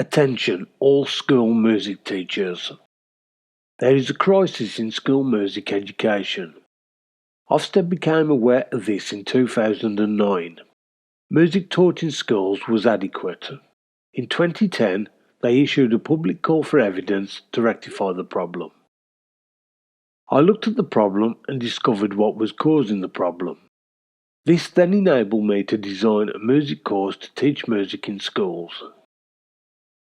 Attention, all school music teachers. There is a crisis in school music education. Ofsted became aware of this in 2009. Music taught in schools was adequate. In 2010, they issued a public call for evidence to rectify the problem. I looked at the problem and discovered what was causing the problem. This then enabled me to design a music course to teach music in schools.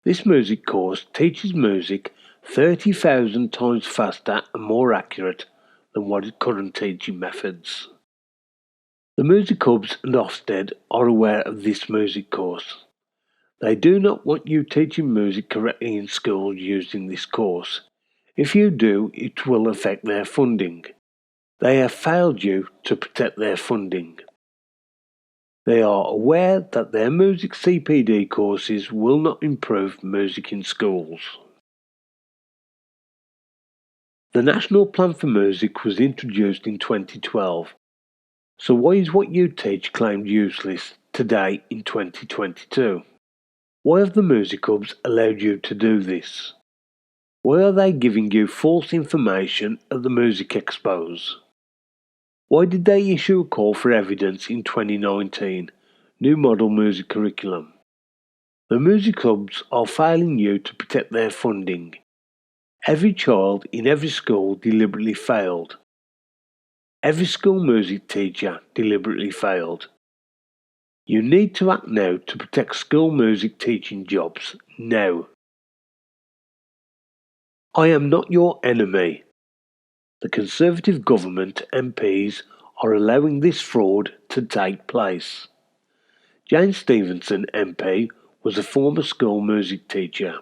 This music course teaches music 30,000 times faster and more accurate than what current teaching methods. The music hubs and Ofsted are aware of this music course. They do not want you teaching music correctly in schools using this course. If you do, it will affect their funding. They have failed you to protect their funding. They are aware that their music CPD courses will not improve music in schools. The National Plan for Music was introduced in 2012. So why is what you teach claimed useless today in 2022? Why have the music hubs allowed you to do this? Why are they giving you false information at the Music Expos? Why did they issue a call for evidence in 2019, New Model Music Curriculum? The music hubs are failing you to protect their funding. Every child in every school deliberately failed. Every school music teacher deliberately failed. You need to act now to protect school music teaching jobs now. I am not your enemy. The Conservative government MPs are allowing this fraud to take place. Jane Stevenson MP was a former school music teacher.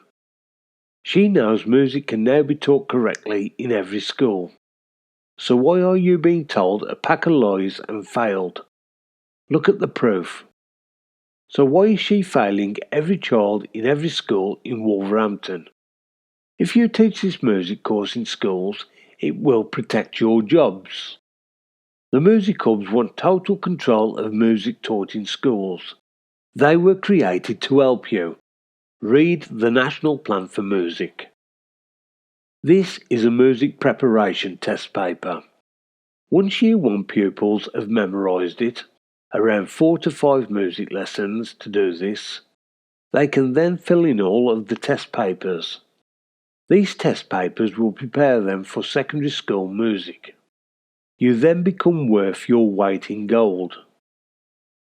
She knows music can now be taught correctly in every school. So why are you being told a pack of lies and failed? Look at the proof. So why is she failing every child in every school in Wolverhampton? If you teach this music course in schools, it will protect your jobs. The music hubs want total control of music taught in schools. They were created to help you. Read the National Plan for Music. This is a music preparation test paper. Once Year 1 pupils have memorised it, around 4 to 5 music lessons to do this, they can then fill in all of the test papers. These test papers will prepare them for secondary school music. You then become worth your weight in gold.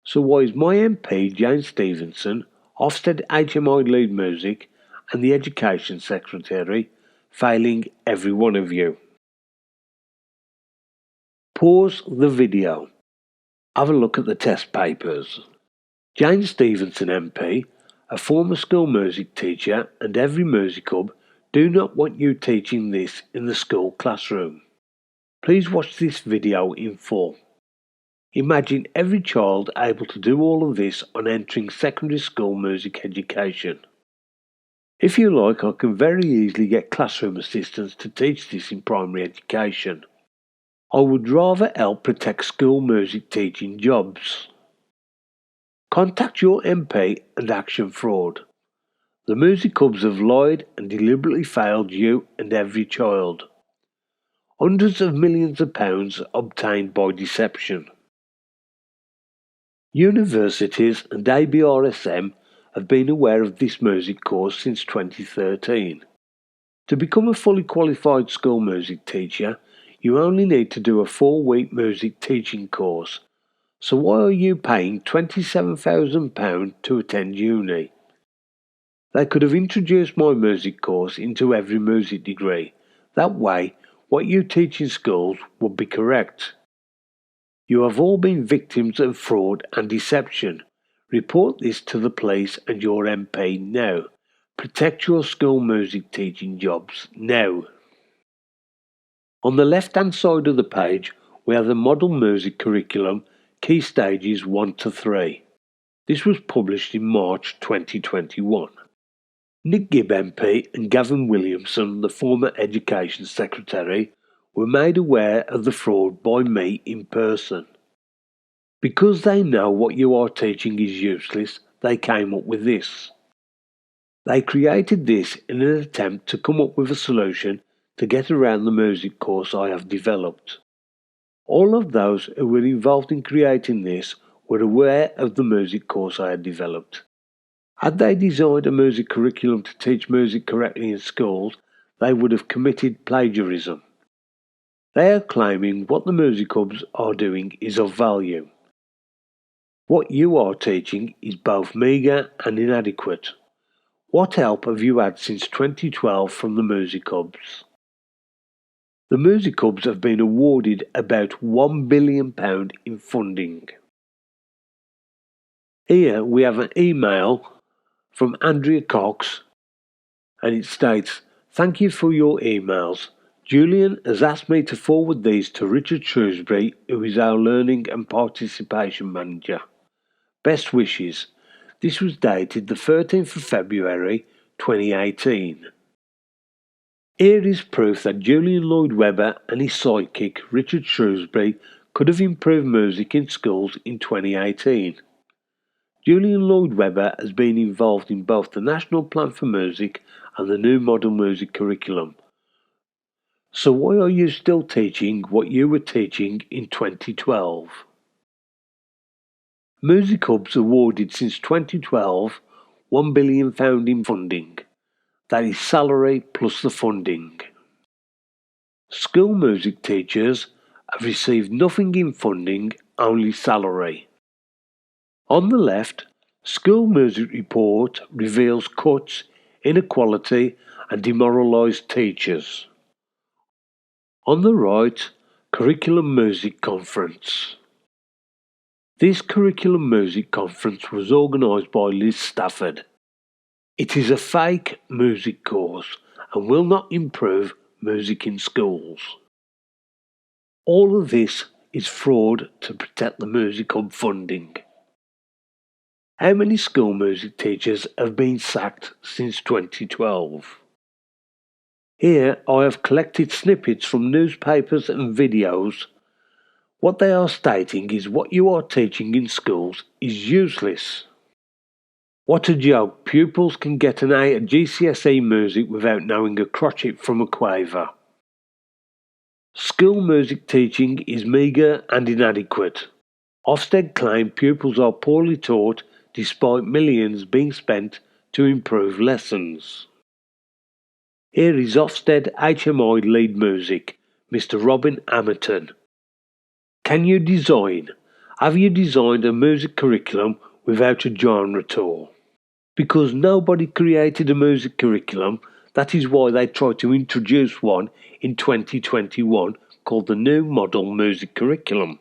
So why is my MP Jane Stevenson, Ofsted HMI Lead Music and the Education Secretary failing every one of you? Pause the video. Have a look at the test papers. Jane Stevenson MP, a former school music teacher and every music hub do not want you teaching this in the school classroom. Please watch this video in full. Imagine every child able to do all of this on entering secondary school music education. If you like, I can very easily get classroom assistants to teach this in primary education. I would rather help protect school music teaching jobs. Contact your MP and action fraud. The music hubs have lied and deliberately failed you and every child. Hundreds of millions of pounds obtained by deception. Universities and ABRSM have been aware of this music course since 2013. To become a fully qualified school music teacher, you only need to do a 4-week music teaching course. So why are you paying £27,000 to attend uni? They could have introduced my music course into every music degree. That way, what you teach in schools would be correct. You have all been victims of fraud and deception. Report this to the police and your MP now. Protect your school music teaching jobs now. On the left-hand side of the page, we have the Model Music Curriculum, Key Stages 1 to 3. This was published in March 2021. Nick Gibb MP and Gavin Williamson, the former Education Secretary, were made aware of the fraud by me in person. Because they know what you are teaching is useless, they came up with this. They created this in an attempt to come up with a solution to get around the music course I have developed. All of those who were involved in creating this were aware of the music course I had developed. Had they designed a music curriculum to teach music correctly in schools, they would have committed plagiarism. They are claiming what the music hubs are doing is of value. What you are teaching is both meagre and inadequate. What help have you had since 2012 from the music hubs? The music hubs have been awarded about £1 billion in funding. Here we have an email from Andrea Cox, and it states, "Thank you for your emails. Julian has asked me to forward these to Richard Shrewsbury, who is our Learning and Participation Manager. Best wishes." This was dated the 13th of February 2018. Here is proof that Julian Lloyd Webber and his sidekick Richard Shrewsbury could have improved music in schools in 2018. Julian Lloyd Webber has been involved in both the National Plan for Music and the new Model Music curriculum. So why are you still teaching what you were teaching in 2012? Music Hubs awarded since 2012 £1 billion in funding. That is salary plus the funding. School music teachers have received nothing in funding, only salary. On the left, School Music Report reveals cuts, inequality and demoralised teachers. On the right, Curriculum Music Conference. This Curriculum Music Conference was organised by Liz Stafford. It is a fake music course and will not improve music in schools. All of this is fraud to protect the Music Hub funding. How many school music teachers have been sacked since 2012? Here I have collected snippets from newspapers and videos. What they are stating is what you are teaching in schools is useless. What a joke, pupils can get an A at GCSE music without knowing a crotchet from a quaver. School music teaching is meagre and inadequate. Ofsted claim pupils are poorly taught despite millions being spent to improve lessons. Here is Ofsted HMI lead music, Mr. Robin Amerton. Can you design? Have you designed a music curriculum without a genre tour? Because nobody created a music curriculum, that is why they tried to introduce one in 2021 called the New Model Music Curriculum.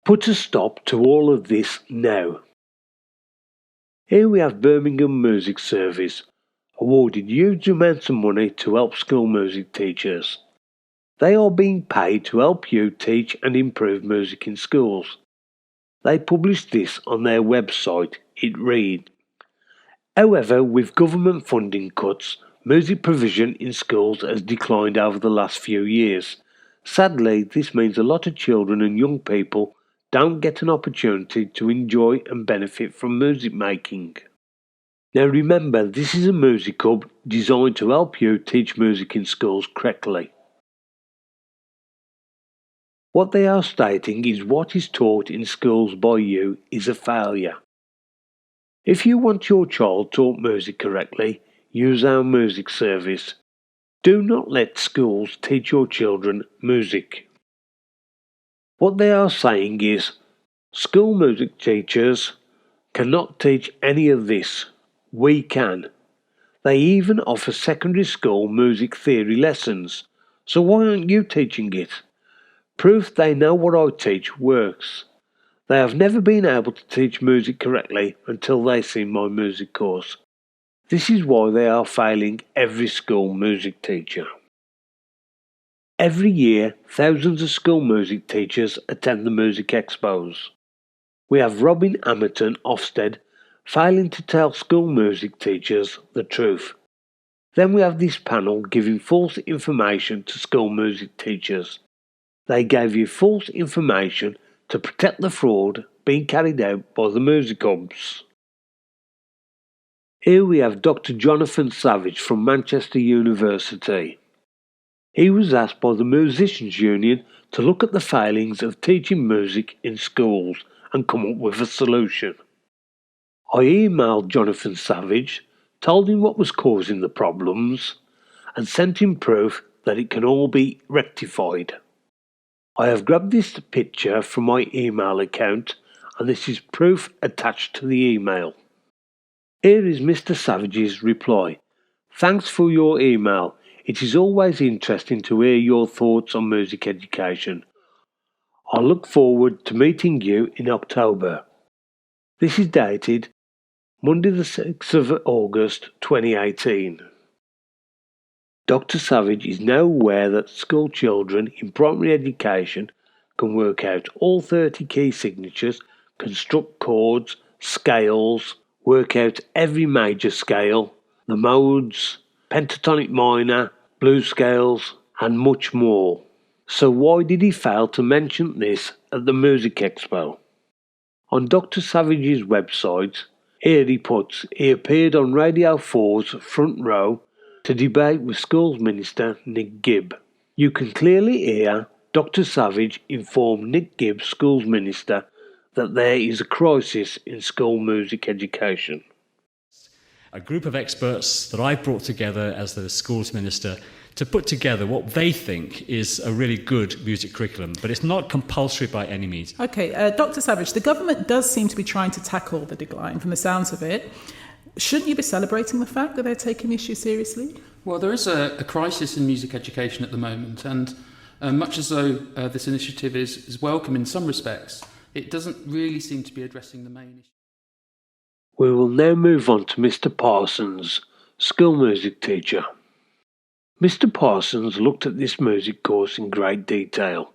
Put a stop to all of this now. Here we have Birmingham Music Service, awarded huge amounts of money to help school music teachers. They are being paid to help you teach and improve music in schools. They published this on their website. It reads, "However, with government funding cuts, music provision in schools has declined over the last few years. Sadly, this means a lot of children and young people don't get an opportunity to enjoy and benefit from music making." Now remember, this is a music hub designed to help you teach music in schools correctly. What they are stating is what is taught in schools by you is a failure. If you want your child taught music correctly, use our music service. Do not let schools teach your children music. What they are saying is, school music teachers cannot teach any of this. We can. They even offer secondary school music theory lessons. So why aren't you teaching it? Proof they know what I teach works. They have never been able to teach music correctly until they see my music course. This is why they are failing every school music teacher. Every year, thousands of school music teachers attend the music expos. We have Robin Amerton Ofsted failing to tell school music teachers the truth. Then we have this panel giving false information to school music teachers. They gave you false information to protect the fraud being carried out by the music hubs. Here we have Dr. Jonathan Savage from Manchester University. He was asked by the Musicians Union to look at the failings of teaching music in schools and come up with a solution. I emailed Jonathan Savage, told him what was causing the problems, and sent him proof that it can all be rectified. I have grabbed this picture from my email account, and this is proof attached to the email. Here is Mr. Savage's reply. Thanks for your email. It is always interesting to hear your thoughts on music education. I look forward to meeting you in October. This is dated Monday the 6th of August 2018. Dr. Savage is now aware that school children in primary education can work out all 30 key signatures, construct chords, scales, work out every major scale, the modes, pentatonic minor, blues scales, and much more. So why did he fail to mention this at the Music Expo? On Dr. Savage's website, here he puts he appeared on Radio 4's Front Row to debate with Schools Minister Nick Gibb. You can clearly hear Dr. Savage inform Nick Gibb, Schools Minister, that there is a crisis in school music education. A group of experts that I've brought together as the Schools Minister to put together what they think is a really good music curriculum, but it's not compulsory by any means. Okay, Dr. Savage, the government does seem to be trying to tackle the decline from the sounds of it. Shouldn't you be celebrating the fact that they're taking the issue seriously? Well, there is a crisis in music education at the moment, and much as though this initiative is welcome in some respects, it doesn't really seem to be addressing the main issue. We will now move on to Mr. Parsons, school music teacher. Mr. Parsons looked at this music course in great detail.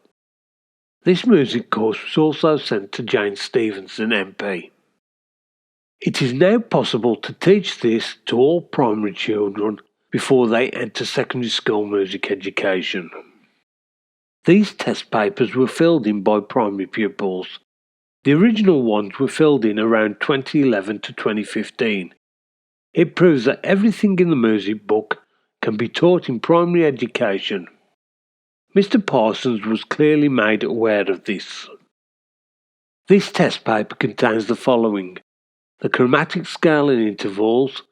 This music course was also sent to Jane Stevenson MP. It is now possible to teach this to all primary children before they enter secondary school music education. These test papers were filled in by primary pupils. The original ones were filled in around 2011 to 2015. It proves that everything in the music book can be taught in primary education. Mr. Parsons was clearly made aware of this. This test paper contains the following: the chromatic scale and intervals,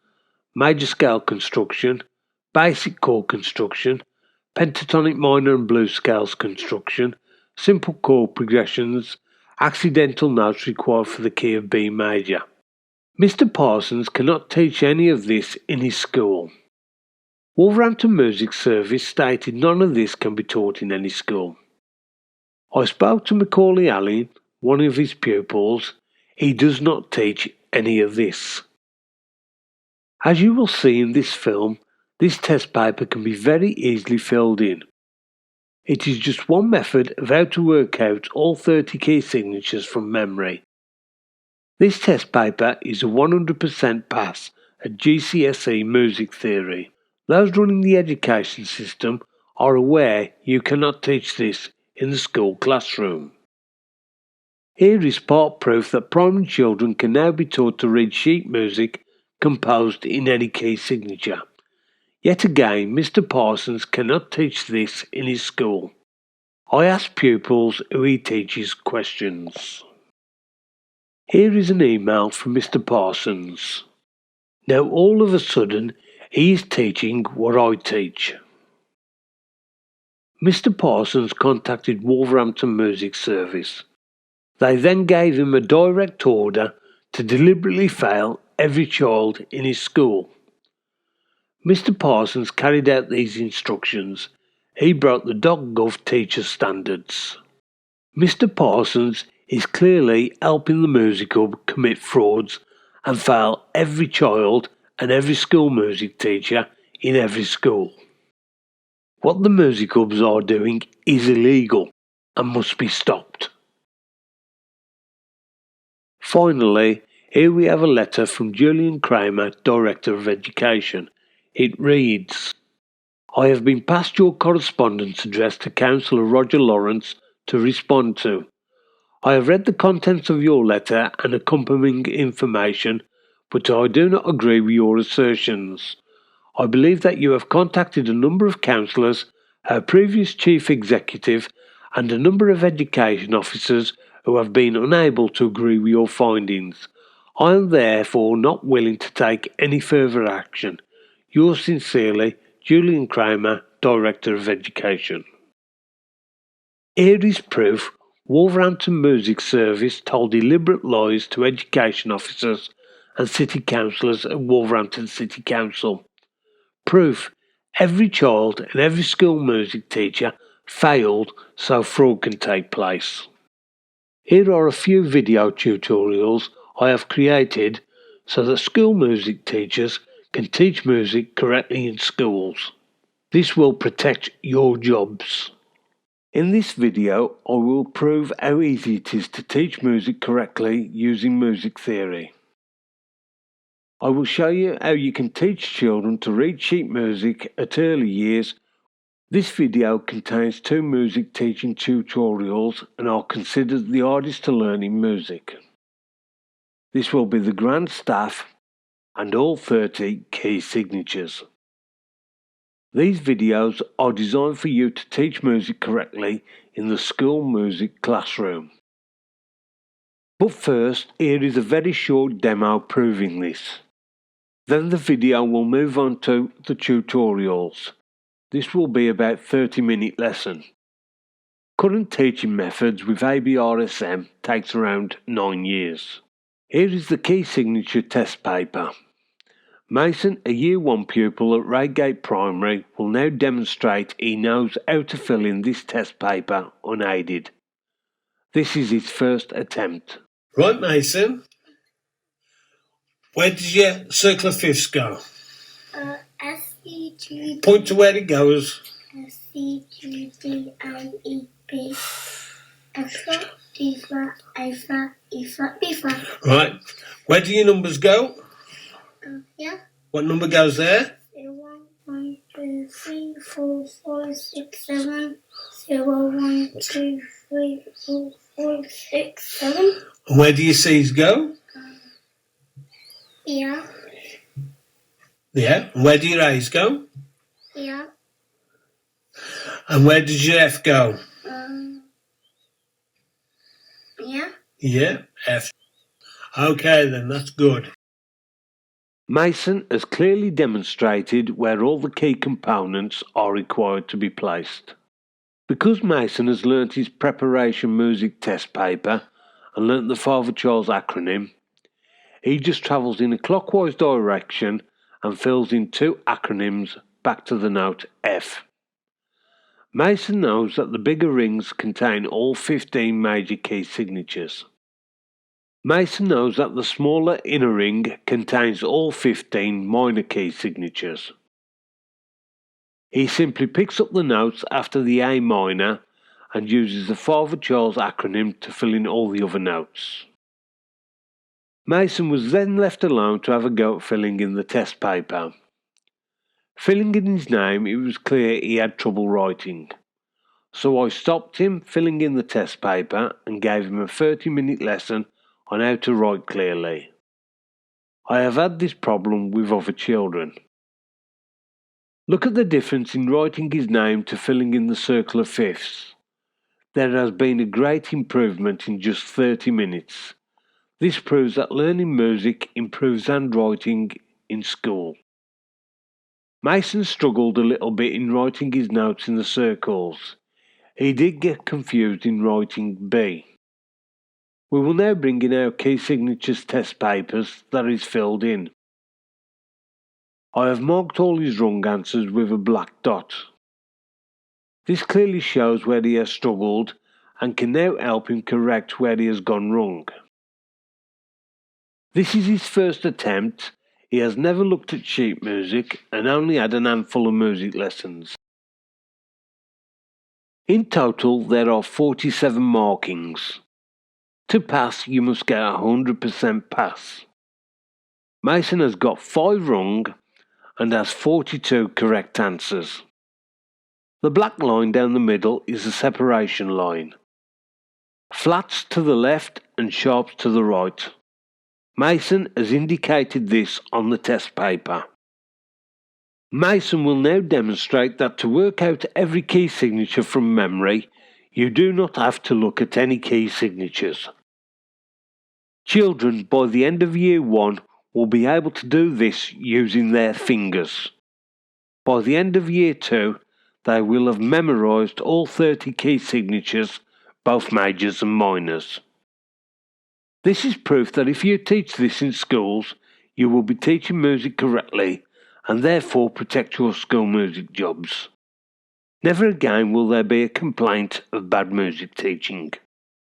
major scale construction, basic chord construction, pentatonic minor and blues scales construction, simple chord progressions, accidental notes required for the key of B major. Mr. Parsons cannot teach any of this in his school. Wolverhampton Music Service stated none of this can be taught in any school. I spoke to Macaulay Allen, one of his pupils. He does not teach any of this. As you will see in this film, this test paper can be very easily filled in. It is just one method of how to work out all 30 key signatures from memory. This test paper is a 100% pass at GCSE music theory. Those running the education system are aware you cannot teach this in the school classroom. Here is part proof that primary children can now be taught to read sheet music composed in any key signature. Yet again, Mr. Parsons cannot teach this in his school. I asked pupils who he teaches questions. Here is an email from Mr. Parsons. Now all of a sudden, he is teaching what I teach. Mr. Parsons contacted Wolverhampton Music Service. They then gave him a direct order to deliberately fail every child in his school. Mr. Parsons carried out these instructions. He broke the .gov teacher standards. Mr. Parsons is clearly helping the Music Hub commit frauds and fail every child and every school music teacher in every school. What the Music Hubs are doing is illegal and must be stopped. Finally, here we have a letter from Julian Kramer, Director of Education. It reads, I have been passed your correspondence address to Councillor Roger Lawrence to respond to. I have read the contents of your letter and accompanying information, but I do not agree with your assertions. I believe that you have contacted a number of councillors, our previous chief executive, and a number of education officers who have been unable to agree with your findings. I am therefore not willing to take any further action. Yours sincerely, Julian Kramer, Director of Education. Here is proof Wolverhampton Music Service told deliberate lies to education officers and city councillors at Wolverhampton City Council. Proof every child and every school music teacher failed so fraud can take place. Here are a few video tutorials I have created so that school music teachers can teach music correctly in schools. This will protect your jobs. In this video, I will prove how easy it is to teach music correctly using music theory. I will show you how you can teach children to read sheet music at early years. This video contains 2 music teaching tutorials and are considered the hardest to learn in music. This will be the grand staff and all 30 key signatures. These videos are designed for you to teach music correctly in the school music classroom. But first, here is a very short demo proving this. Then the video will move on to the tutorials. This will be about 30-minute lesson. Current teaching methods with ABRSM takes around 9 years. Here is the key signature test paper. Mason, a Year 1 pupil at Reigate Primary, will now demonstrate he knows how to fill in this test paper unaided. This is his first attempt. Right, Mason. Where did your circle of fifths go? S, E, G, D. Point to where it goes. S, E, G, D, I, E, B. F flat, D flat, A flat, E flat, B flat. Right. Where do your numbers go? Yeah. What number goes there? 0, 1, 2, 3, 4, 5, 6, 7. 0, 1, 2, 3, 4, 5, 6, 7. And where do your C's go? Yeah. Yeah. And where do your A's go? Yeah. And where does your F go? Yeah. Yeah, F. Okay then, that's good. Mason has clearly demonstrated where all the key components are required to be placed. Because Mason has learnt his preparation music test paper and learnt the Father Charles acronym, he just travels in a clockwise direction and fills in 2 acronyms back to the note F. Mason knows that the bigger rings contain all 15 major key signatures. Mason knows that the smaller inner ring contains all 15 minor key signatures. He simply picks up the notes after the A minor and uses the Father Charles acronym to fill in all the other notes. Mason was then left alone to have a go at filling in the test paper. Filling in his name, it was clear he had trouble writing. So I stopped him filling in the test paper and gave him a 30-minute lesson on how to write clearly. I have had this problem with other children. Look at the difference in writing his name to filling in the circle of fifths. There has been a great improvement in just 30 minutes. This proves that learning music improves handwriting in school. Mason struggled a little bit in writing his notes in the circles. He did get confused in writing B. We will now bring in our key signatures test papers that is filled in. I have marked all his wrong answers with a black dot. This clearly shows where he has struggled and can now help him correct where he has gone wrong. This is his first attempt. He has never looked at sheet music and only had an handful of music lessons. In total, there are 47 markings. To pass, you must get a 100% pass. Mason has got 5 wrong and has 42 correct answers. The black line down the middle is the separation line. Flats to the left and sharps to the right. Mason has indicated this on the test paper. Mason will now demonstrate that to work out every key signature from memory, you do not have to look at any key signatures. Children by the end of Year 1 will be able to do this using their fingers. By the end of Year 2, they will have memorised all 30 key signatures, both majors and minors. This is proof that if you teach this in schools, you will be teaching music correctly and therefore protect your school music jobs. Never again will there be a complaint of bad music teaching.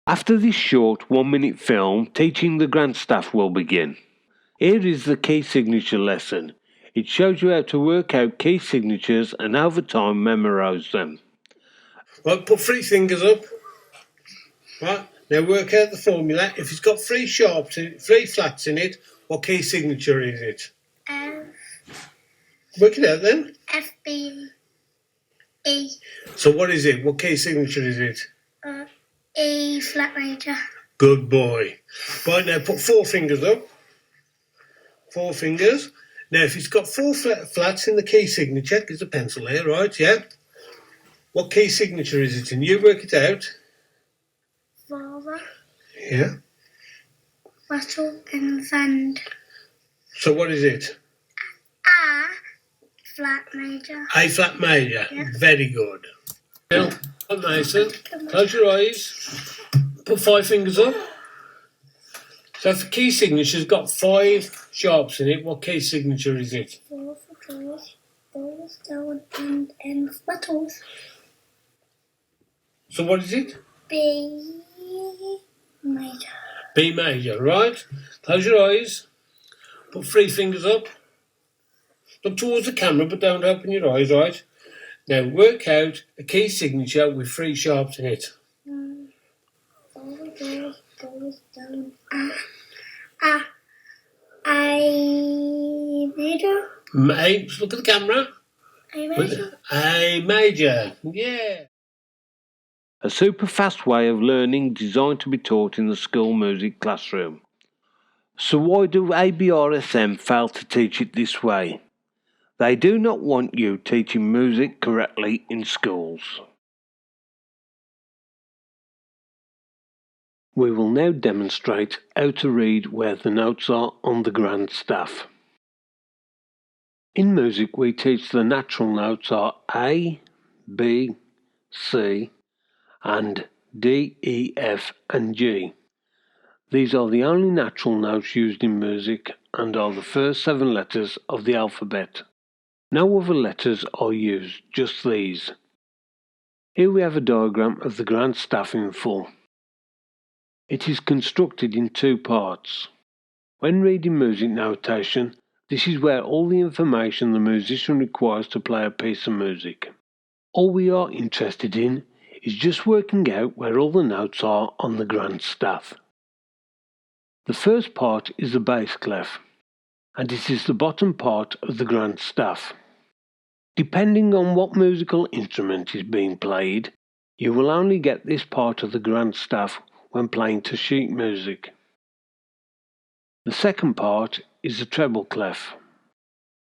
After this short 1-minute film, teaching the grant staff will begin. Here is the key signature lesson. It shows you how to work out key signatures and over time memorise them. Right, put 3 fingers up. Right, now work out the formula. If it's got 3 flats in it, what key signature is it? Work it out then. F, B, E. So what is it? What key signature is it? E flat major. Good boy. Right, now put 4 fingers up. 4 fingers. Now if it's got 4 flats in the key signature, there's a pencil here, right, yeah? What key signature is it in? You work it out. Father, Yeah. rattle and sand. So what is it? A flat major. A flat major. Yeah. Very good. Now, Mason, close your eyes. Put 5 fingers up. So if the key signature's got 5 sharps in it, what key signature is it? 4 for doors, balls, down, and N for bottles. So what is it? B major. B major, right? Close your eyes. Put 3 fingers up. Look towards the camera, but don't open your eyes, right? Now work out a key signature with 3 sharps in it. 4 doors, balls, down, A major. Look at the camera. A major. A major, yeah. A super fast way of learning designed to be taught in the school music classroom. So why do ABRSM fail to teach it this way? They do not want you teaching music correctly in schools. We will now demonstrate how to read where the notes are on the grant staff. In music we teach the natural notes are A, B, C and D, E, F and G. These are the only natural notes used in music and are the first 7 letters of the alphabet. No other letters are used, just these. Here we have a diagram of the grant staff in full. It is constructed in 2 parts. When reading music notation, this is where all the information the musician requires to play a piece of music. All we are interested in is just working out where all the notes are on the grant staff. The first part is the bass clef, and it is the bottom part of the grant staff. Depending on what musical instrument is being played, you will only get this part of the grant staff when playing to sheet music. The second part is the treble clef.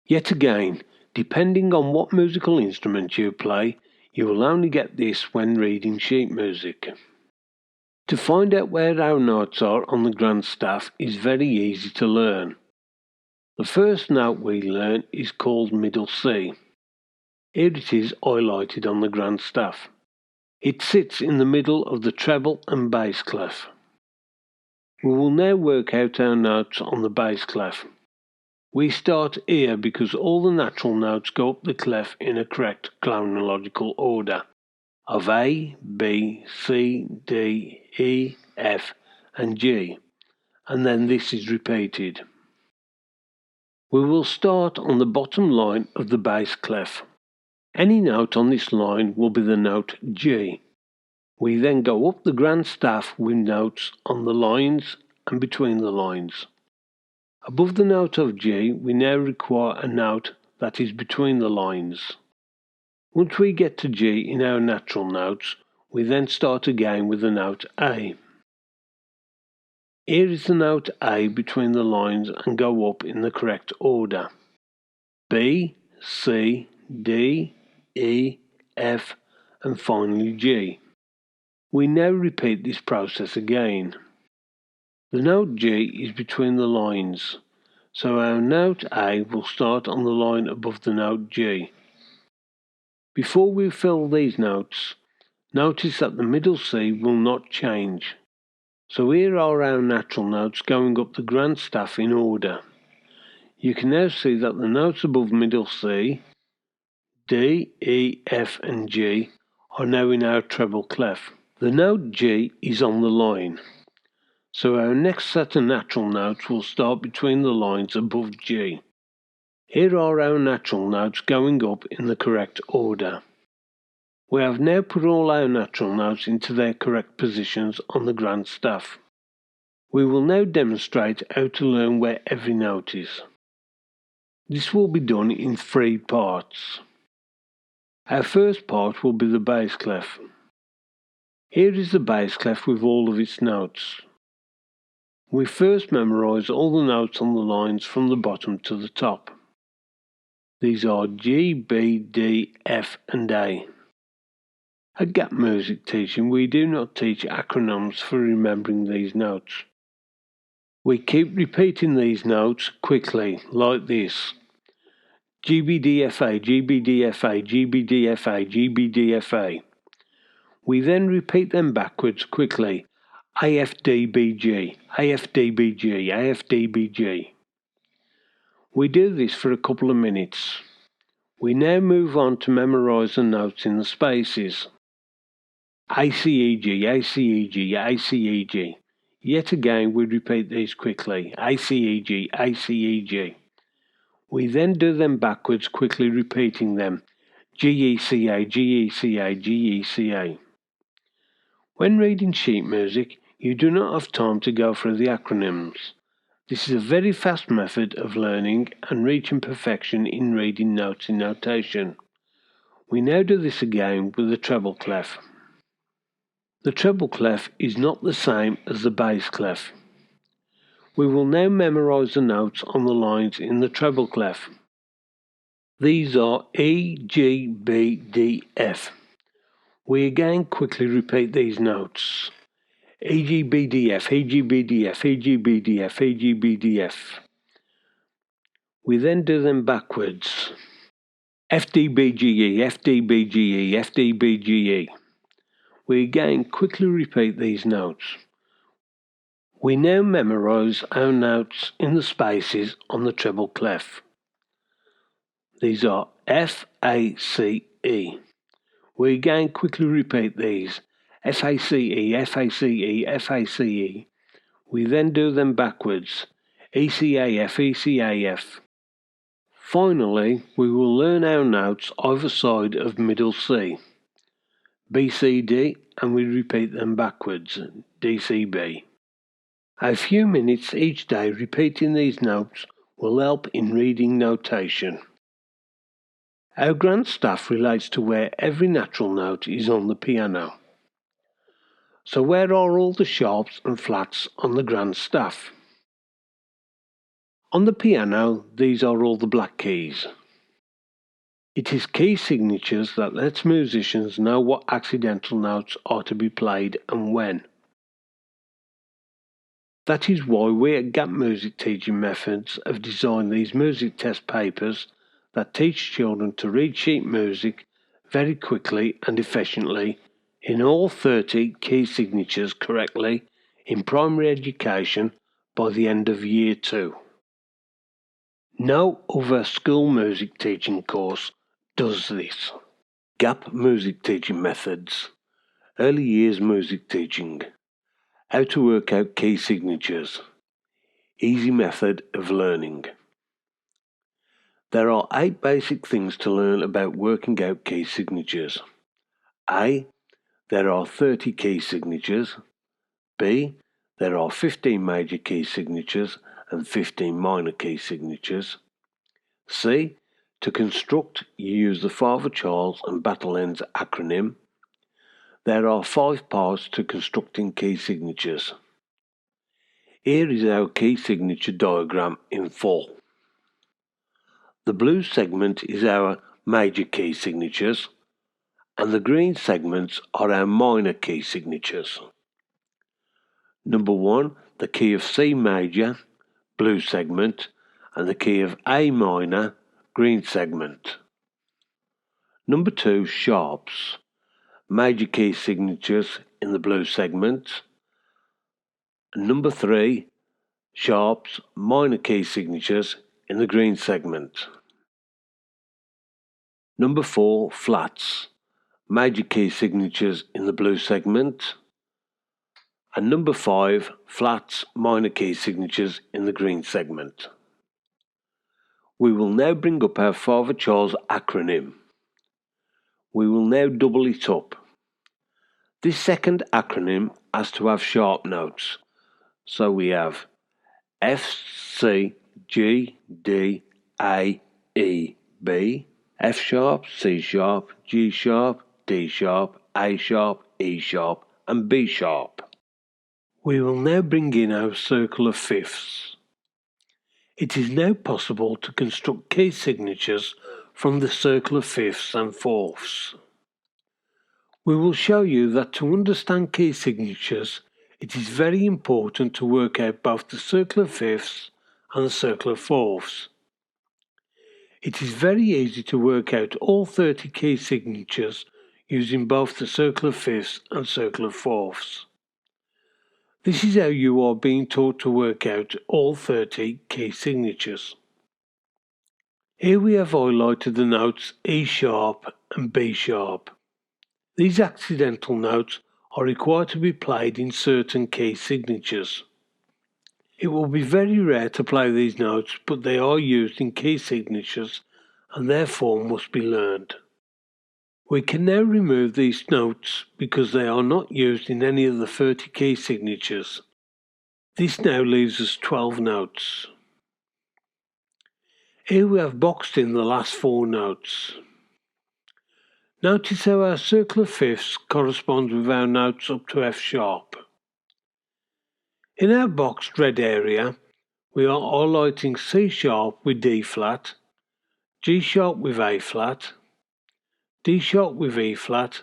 Yet again, depending on what musical instrument you play, you will only get this when reading sheet music. To find out where our notes are on the grant staff is very easy to learn. The first note we learn is called middle C. Here it is highlighted on the grant staff. It sits in the middle of the treble and bass clef. We will now work out our notes on the bass clef. We start here because all the natural notes go up the clef in a correct chronological order of A, B, C, D, E, F and G, and then this is repeated. We will start on the bottom line of the bass clef. Any note on this line will be the note G. We then go up the grant staff with notes on the lines and between the lines. Above the note of G, we now require a note that is between the lines. Once we get to G in our natural notes, we then start again with the note A. Here is the note A between the lines and go up in the correct order. B, C, D, E, F and finally G. We now repeat this process again. The note G is between the lines, so our note A will start on the line above the note G. Before we fill these notes, notice that the middle C will not change. So here are our natural notes going up the grand staff in order. You can now see that the notes above middle C, D, E, F and G are now in our treble clef. The note G is on the line, so our next set of natural notes will start between the lines above G. Here are our natural notes going up in the correct order. We have now put all our natural notes into their correct positions on the grand staff. We will now demonstrate how to learn where every note is. This will be done in 3 parts. Our first part will be the bass clef. Here is the bass clef with all of its notes. We first memorise all the notes on the lines from the bottom to the top. These are G, B, D, F and A. At Gap Music Teaching we do not teach acronyms for remembering these notes. We keep repeating these notes quickly, like this. GBDFA, GBDFA, GBDFA, GBDFA. We then repeat them backwards quickly. AFDBG, AFDBG, AFDBG. We do this for a couple of minutes. We now move on to memorise the notes in the spaces. ACEG, ACEG, ACEG. Yet again we repeat these quickly. ACEG, ACEG. We then do them backwards, quickly repeating them. GECA, GECA, GECA. When reading sheet music, you do not have time to go through the acronyms. This is a very fast method of learning and reaching perfection in reading notes in notation. We now do this again with the treble clef. The treble clef is not the same as the bass clef. We will now memorise the notes on the lines in the treble clef. These are E, G, B, D, F. We again quickly repeat these notes. E, G, B, D, F, E, G, B, D, F, E, G, B, D, F, E, G, B, D, F. We then do them backwards. F, D, B, G, E, F, D, B, G, E, F, D, B, G, E. We again quickly repeat these notes. We now memorise our notes in the spaces on the treble clef. These are F, A, C, E. We again quickly repeat these. F, A, C, E, F, A, C, E, F, A, C, E. We then do them backwards. E, C, A, F, E, C, A, F. Finally, we will learn our notes either side of middle C. B, C, D, and we repeat them backwards. D, C, B. A few minutes each day repeating these notes will help in reading notation. Our grand staff relates to where every natural note is on the piano. So where are all the sharps and flats on the grand staff? On the piano, these are all the black keys. It is key signatures that lets musicians know what accidental notes are to be played and when. That is why we at Gap Music Teaching Methods have designed these music test papers that teach children to read sheet music very quickly and efficiently in all 30 key signatures correctly in primary education by the end of Year 2. No other school music teaching course does this. Gap Music Teaching Methods. Early Years Music Teaching. How to work out key signatures. Easy method of learning. There are 8 basic things to learn about working out key signatures. A. There are 30 key signatures. B. There are 15 major key signatures and 15 minor key signatures. C. To construct, you use the Father Charles and Battle Ends acronym. There are 5 parts to constructing key signatures. Here is our key signature diagram in full. The blue segment is our major key signatures, and the green segments are our minor key signatures. Number 1, the key of C major, blue segment, and the key of A minor, green segment. Number 2, sharps, major key signatures in the blue segment. And number 3, sharps, minor key signatures in the green segment. Number 4, flats, major key signatures in the blue segment. And number 5, flats, minor key signatures in the green segment. We will now bring up our Father Charles acronym. We will now double it up. This second acronym has to have sharp notes. So we have F, C, G, D, A, E, B, F sharp, C sharp, G sharp, D sharp, A sharp, E sharp, and B sharp. We will now bring in our circle of fifths. It is now possible to construct key signatures from the circle of fifths and fourths. We will show you that to understand key signatures, it is very important to work out both the circle of fifths and the circle of fourths. It is very easy to work out all 30 key signatures using both the circle of fifths and circle of fourths. This is how you are being taught to work out all 30 key signatures. Here we have highlighted the notes E sharp and B sharp. These accidental notes are required to be played in certain key signatures. It will be very rare to play these notes, but they are used in key signatures and therefore must be learned. We can now remove these notes because they are not used in any of the 30 key signatures. This now leaves us 12 notes. Here we have boxed in the last 4 notes. Notice how our circle of fifths corresponds with our notes up to F sharp. In our boxed red area, we are highlighting C sharp with D flat, G sharp with A flat, D sharp with E flat,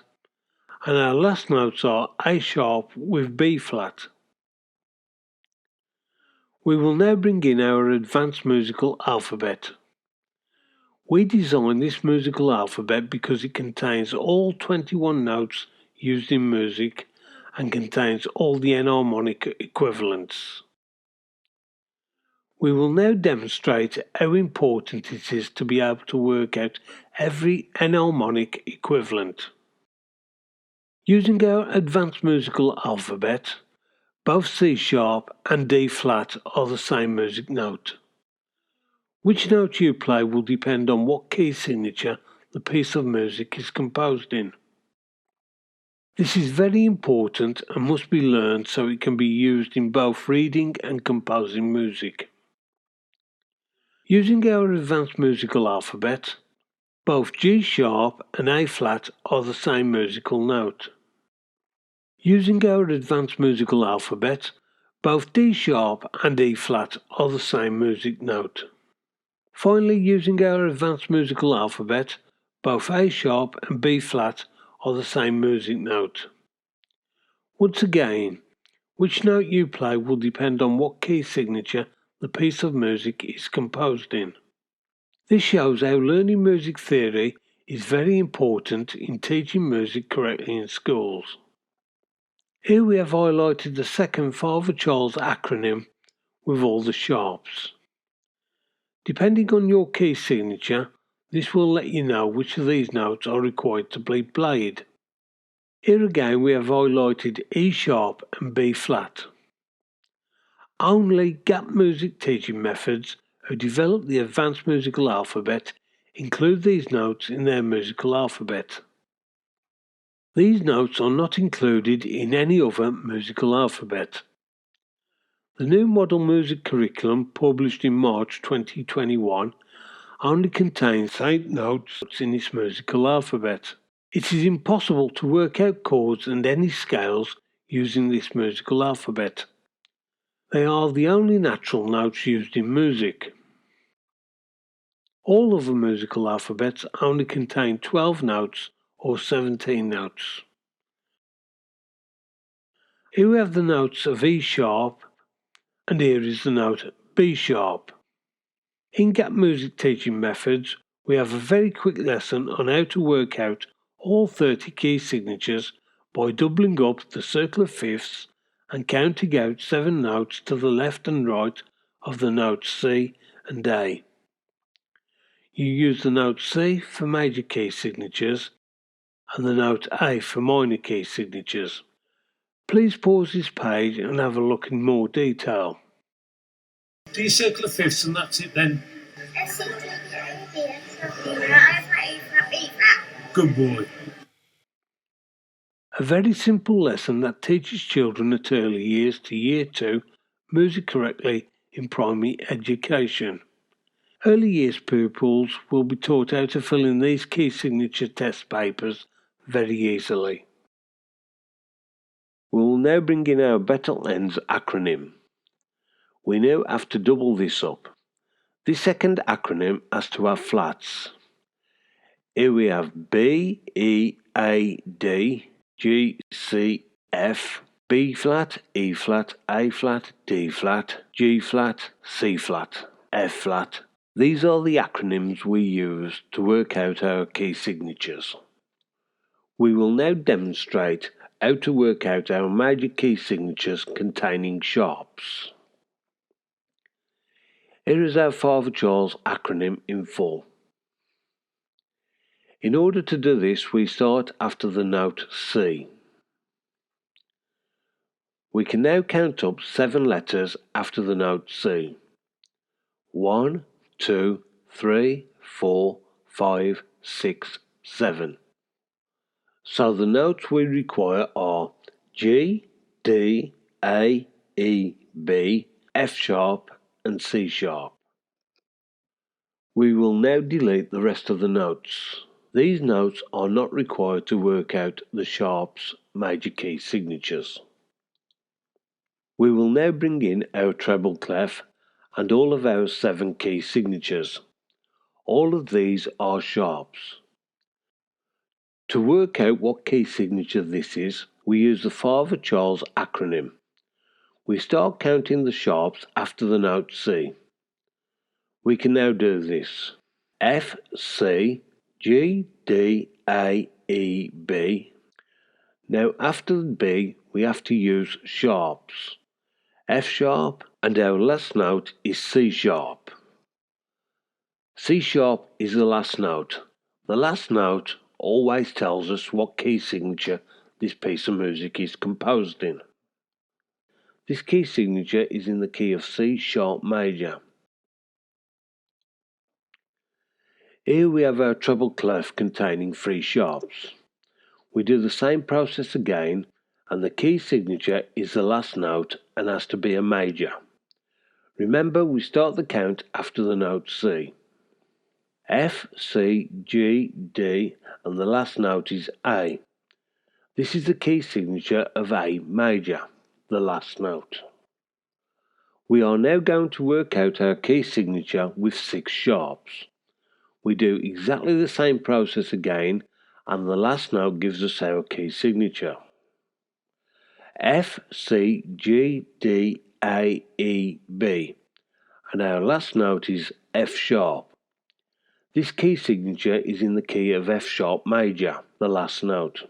and our last notes are A sharp with B flat. We will now bring in our advanced musical alphabet. We designed this musical alphabet because it contains all 21 notes used in music and contains all the enharmonic equivalents. We will now demonstrate how important it is to be able to work out every enharmonic equivalent. Using our advanced musical alphabet, both C sharp and D flat are the same music note. Which note you play will depend on what key signature the piece of music is composed in. This is very important and must be learned so it can be used in both reading and composing music. Using our advanced musical alphabet, both G sharp and A flat are the same musical note. Using our advanced musical alphabet, both D sharp and E flat are the same music note. Finally, using our advanced musical alphabet, both A sharp and B flat are the same music note. Once again, which note you play will depend on what key signature the piece of music is composed in. This shows how learning music theory is very important in teaching music correctly in schools. Here we have highlighted the second Father Charles acronym with all the sharps. Depending on your key signature, this will let you know which of these notes are required to be played. Here again we have highlighted E sharp and B flat. Only gap music teaching methods who develop the advanced musical alphabet include these notes in their musical alphabet. These notes are not included in any other musical alphabet. The new Model Music Curriculum, published in March 2021, only contains 8 notes in its musical alphabet. It is impossible to work out chords and any scales using this musical alphabet. They are the only natural notes used in music. All other musical alphabets only contain 12 notes or 17 notes. Here we have the notes of E sharp, and here is the note B sharp. In GAP music teaching methods, we have a very quick lesson on how to work out all 30 key signatures by doubling up the circle of fifths and counting out 7 notes to the left and right of the notes C and A. You use the note C for major key signatures and the note A for minor key signatures. Please pause this page and have a look in more detail. Do your circle of fifths and that's it then. Good boy. A very simple lesson that teaches children at early years to Year 2 music correctly in primary education. Early years pupils will be taught how to fill in these key signature test papers very easily. We will now bring in our Battle Ends acronym. We now have to double this up. This second acronym has to have flats. Here we have B, E, A, D, G, C, F, B flat, E flat, A flat, D flat, G flat, C flat, F flat. These are the acronyms we use to work out our key signatures. We will now demonstrate how to work out our major key signatures containing sharps. Here is our Father Charles acronym in full. In order to do this, we start after the note C. We can now count up 7 letters after the note C. 1, 2, 3, 4, 5, 6, 7. So the notes we require are G, D, A, E, B, F sharp and C sharp. We will now delete the rest of the notes. These notes are not required to work out the sharps' major key signatures. We will now bring in our treble clef and all of our 7 key signatures. All of these are sharps. To work out what key signature this is, we use the Father Charles acronym. We start counting the sharps after the note C. We can now do this. F, C, G, D, A, E, B. Now after the B, we have to use sharps. F sharp, and our last note is C sharp. C sharp is the last note. The last note always tells us what key signature this piece of music is composed in. This key signature is in the key of C sharp major. Here we have our treble clef containing 3 sharps. We do the same process again, and the key signature is the last note and has to be a major. Remember, we start the count after the note C. F, C, G, D, and the last note is A. This is the key signature of A major, the last note. We are now going to work out our key signature with 6 sharps. We do exactly the same process again, and the last note gives us our key signature. F, C, G, D, A, E, B, and our last note is F sharp. This key signature is in the key of F sharp major, the last note.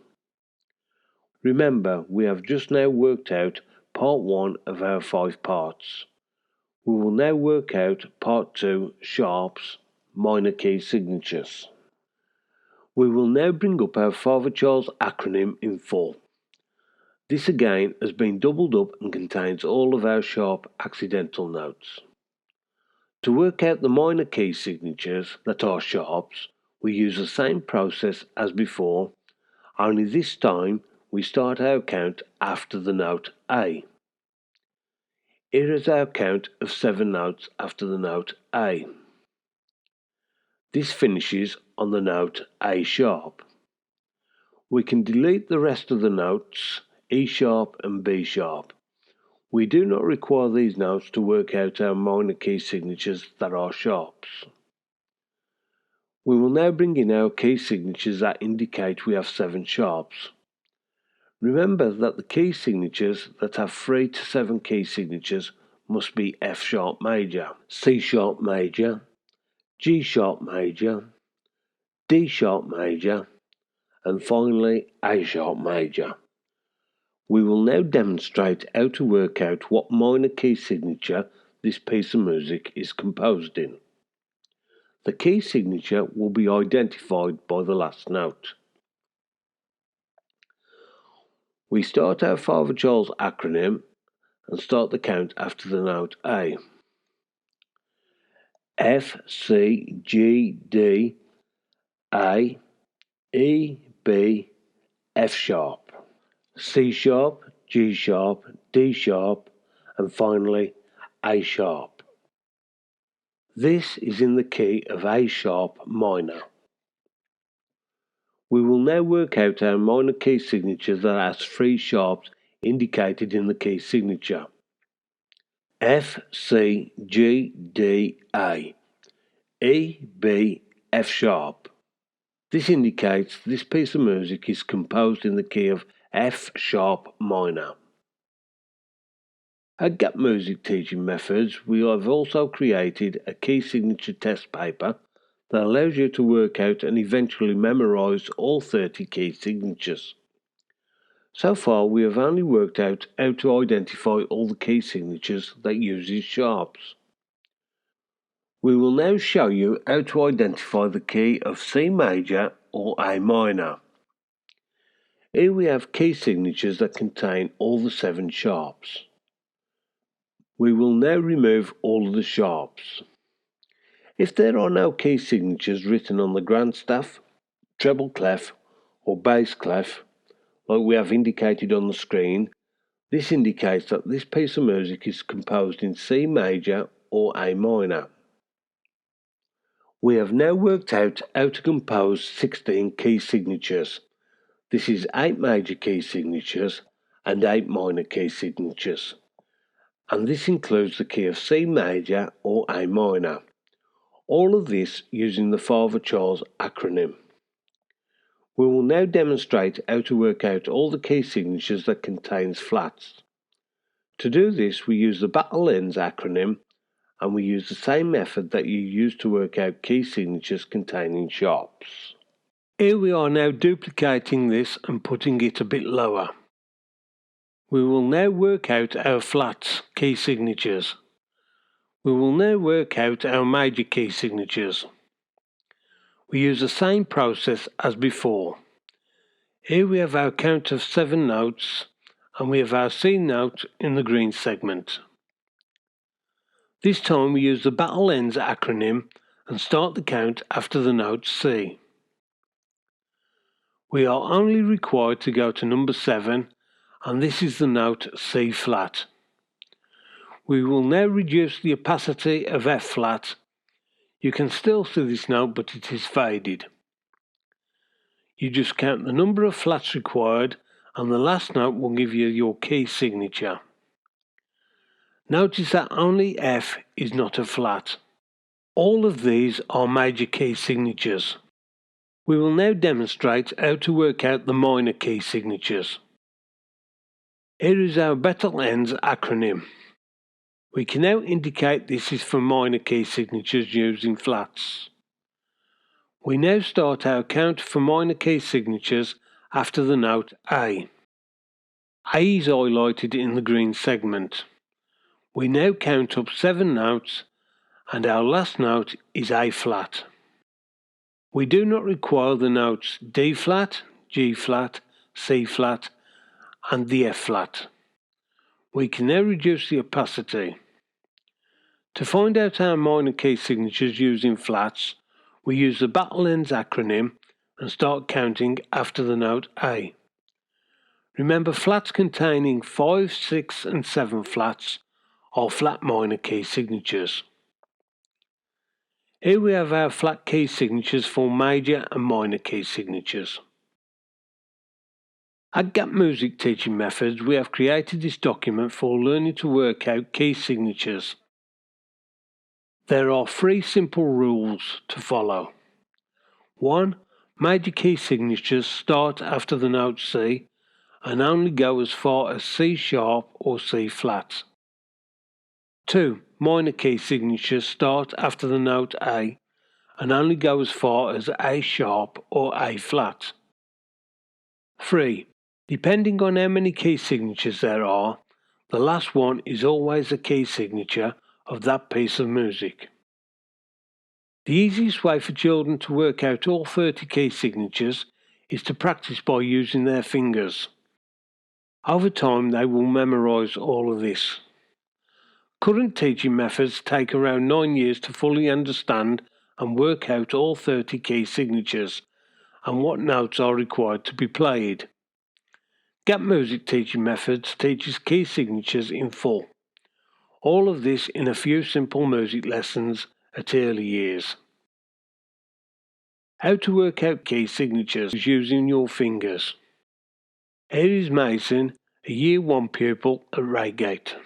Remember, we have just now worked out part 1 of our 5 parts. We will now work out part 2, sharps, minor key signatures. We will now bring up our Father Charles acronym in full. This again has been doubled up and contains all of our sharp accidental notes. To work out the minor key signatures that are sharps, we use the same process as before, only this time we start our count after the note A. Here is our count of 7 notes after the note A. This finishes on the note A sharp. We can delete the rest of the notes, E sharp and B sharp. We do not require these notes to work out our minor key signatures that are sharps. We will now bring in our key signatures that indicate we have 7 sharps. Remember that the key signatures that have 3 to 7 key signatures must be F sharp major, C sharp major, G sharp major, D sharp major, and finally A sharp major. We will now demonstrate how to work out what minor key signature this piece of music is composed in. The key signature will be identified by the last note. We start our Father Charles acronym and start the count after the note A. F, C, G, D, A, E, B, F sharp, C sharp, G sharp, D sharp, and finally A sharp. This is in the key of A sharp minor. We will now work out our minor key signature that has 3 sharps indicated in the key signature. F, C, G, D, A, E, B, F sharp. This indicates this piece of music is composed in the key of F sharp minor. At Gap Music Teaching Methods, we have also created a key signature test paper that allows you to work out and eventually memorise all 30 key signatures. So far, we have only worked out how to identify all the key signatures that uses sharps. We will now show you how to identify the key of C major or A minor. Here we have key signatures that contain all the 7 sharps. We will now remove all of the sharps. If there are no key signatures written on the grand staff, treble clef or bass clef, like we have indicated on the screen, this indicates that this piece of music is composed in C major or A minor. We have now worked out how to compose 16 key signatures. This is 8 major key signatures and 8 minor key signatures. And this includes the key of C major or A minor. All of this using the Father Charles acronym. We will now demonstrate how to work out all the key signatures that contains flats. To do this, we use the Battle Lens acronym and we use the same method that you use to work out key signatures containing sharps. Here we are now duplicating this and putting it a bit lower. We will now work out our flats key signatures. We will now work out our major key signatures. We use the same process as before. Here we have our count of 7 notes and we have our C note in the green segment. This time we use the Battle Lens acronym and start the count after the note C. We are only required to go to number 7 and this is the note C flat. We will now reduce the opacity of F flat. You can still see this note but it is faded. You just count the number of flats required and the last note will give you your key signature. Notice that only F is not a flat. All of these are major key signatures. We will now demonstrate how to work out the minor key signatures. Here is our Battle Lens acronym. We can now indicate this is for minor key signatures using flats. We now start our count for minor key signatures after the note A. A is highlighted in the green segment. We now count up 7 notes and our last note is A flat. We do not require the notes D flat, G flat, C flat and the F flat. We can now reduce the opacity. To find out our minor key signatures using flats, we use the Battle Lens acronym and start counting after the note A. Remember, flats containing 5, 6 and 7 flats are flat minor key signatures. Here we have our flat key signatures for major and minor key signatures. At Gap Music Teaching Methods, we have created this document for learning to work out key signatures. There are 3 simple rules to follow. 1. Major key signatures start after the note C and only go as far as C sharp or C flat. 2. Minor key signatures start after the note A and only go as far as A sharp or A flat. 3. Depending on how many key signatures there are, the last one is always a key signature of that piece of music. The easiest way for children to work out all 30 key signatures is to practice by using their fingers. Over time they will memorise all of this. Current teaching methods take around 9 years to fully understand and work out all 30 key signatures and what notes are required to be played. Gap Music Teaching Methods teaches key signatures in full. All of this in a few simple music lessons at early years. How to work out key signatures using your fingers. Here is Mason, a Year 1 pupil at Reigate.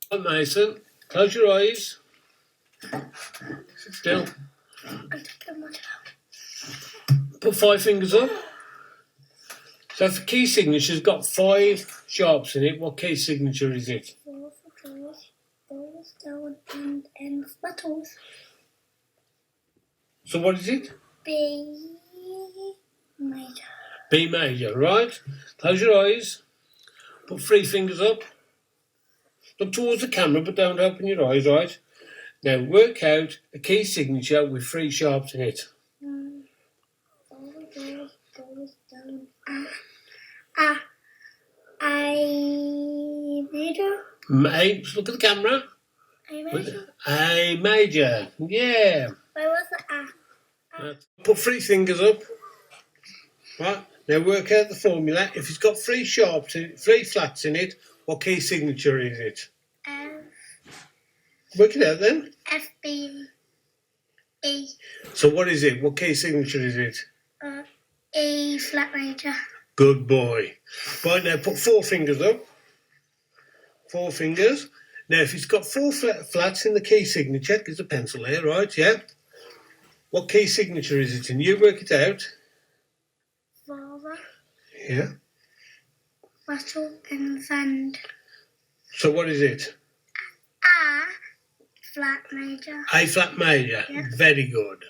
Right, Mason, close your eyes. Sit still. Put 5 fingers up. So if a key signature's got 5 sharps in it, what key signature is it? 4 for George, balls down and N for battles. So what is it? B major. B major, right? Close your eyes. Put 3 fingers up. Look towards the camera, but don't open your eyes, right? Now work out a key signature with 3 sharps in it. 4 for George, balls down. A major. Look at the camera. A major. A major, yeah. Where was the A? Put 3 fingers up. Right, now work out the formula. If it's got 3 sharps, 3 flats in it, what key signature is it? F. Work it out then. F B E. So what is it? What key signature is it? E flat major. Good boy. Right, now put 4 fingers up. 4 fingers. Now if it's got 4 flats in the key signature, there's a pencil here, right, yeah? What key signature is it? And you work it out. Father. Yeah. Rattle and sand. So what is it? A flat major. A flat major. Yeah. Very good.